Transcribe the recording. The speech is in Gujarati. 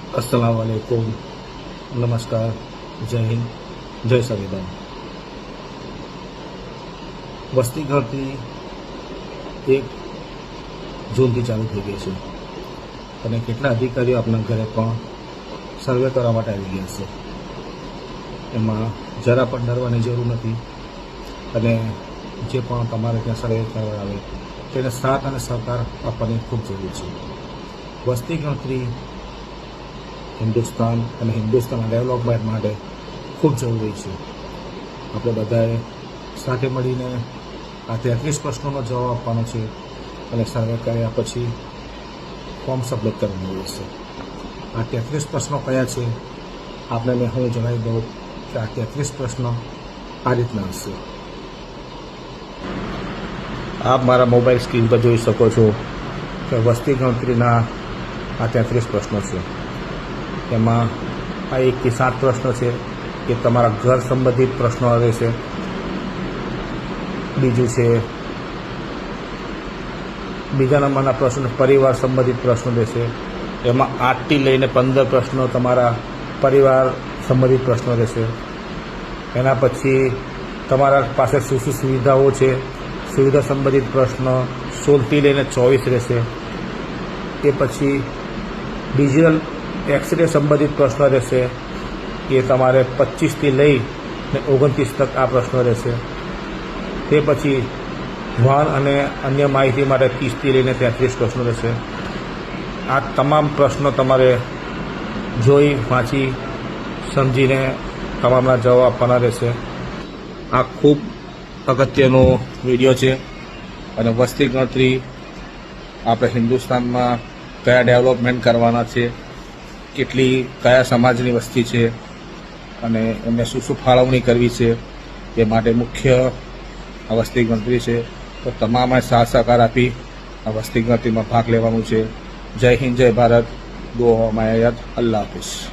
अस्सलाम वालेकुम, नमस्कार, जय हिंद, जय संविधान। વસ્તી ગણતરી 1 જૂનથી ચાલુ થઈ ગઈ છે અને કેટલા અધિકારીઓ આપણા ઘરે પણ સર્વે કરવા માટે આવી ગયા છે। એમાં જરા પણ ડરવાની જરૂર નથી અને જે પણ તમારે ત્યાં સર્વે કરવા આવે તેને સાથ અને સહકાર આપવાની ખૂબ જરૂર છે। વસ્તી ગણતરી હિન્દુસ્તાન અને હિન્દુસ્તાનના ડેવલપમેન્ટ માટે ખૂબ જરૂરી છે। આપણે બધાએ સાથે મળીને આ 33 પ્રશ્નોનો જવાબ આપવાનો છે અને સર્વે કર્યા પછી ફોર્મ સબમિટ કરવાનું રહેશે। આ 33 પ્રશ્નો કયા છે આપને મેં હું જણાવી દઉં કે આ 33 પ્રશ્નો આ રીતના હશે। આપ મારા મોબાઈલ સ્ક્રીન પર જોઈ શકો છો કે વસ્તી ગણતરીના આ 33 પ્રશ્નો છે। એમાં આ 1 થી 7 પ્રશ્નો છે એ તમારા ઘર સંબંધિત પ્રશ્નો રહેશે। બીજું છે બીજા નંબરના પ્રશ્નો પરિવાર સંબંધિત પ્રશ્નો રહેશે। એમાં 8 થી લઈને 15 પ્રશ્નો તમારા પરિવાર સંબંધિત પ્રશ્નો રહેશે। એના પછી તમારા પાસે શું શું સુવિધાઓ છે સુવિધા સંબંધિત પ્રશ્નો 16 થી લઈને 24 રહેશે। એ પછી ડિજિટલ એક્સરે સંબંધિત પ્રશ્નો રહેશે એ તમારે 25 થી લઈને 29 તક આ પ્રશ્નો રહેશે। તે પછી વાહન અને અન્ય માહિતી માટે 30 થી લઈને 33 પ્રશ્નો રહેશે। આ તમામ પ્રશ્નો તમારે જોઈ વાંચી સમજીને તમામના જવાબ આપવાના રહેશે। આ ખૂબ અગત્યનો વિડીયો છે અને વસ્તી ગણતરી આપણે હિન્દુસ્તાનમાં કયા ડેવલપમેન્ટ કરવાના છે કેટલી કયા સમાજની વસ્તી છે અને એમને શું શું ફાળવણી કરવી છે એ માટે મુખ્ય આ વસ્તી ગણતરી છે। તો તમામે સાથ સહકાર આપી આ વસ્તી ગણતરીમાં ભાગ લેવાનું છે। જય હિન્દ, જય ભારત, ગો માયા યાદ, અલ્લાહ હાફિઝ।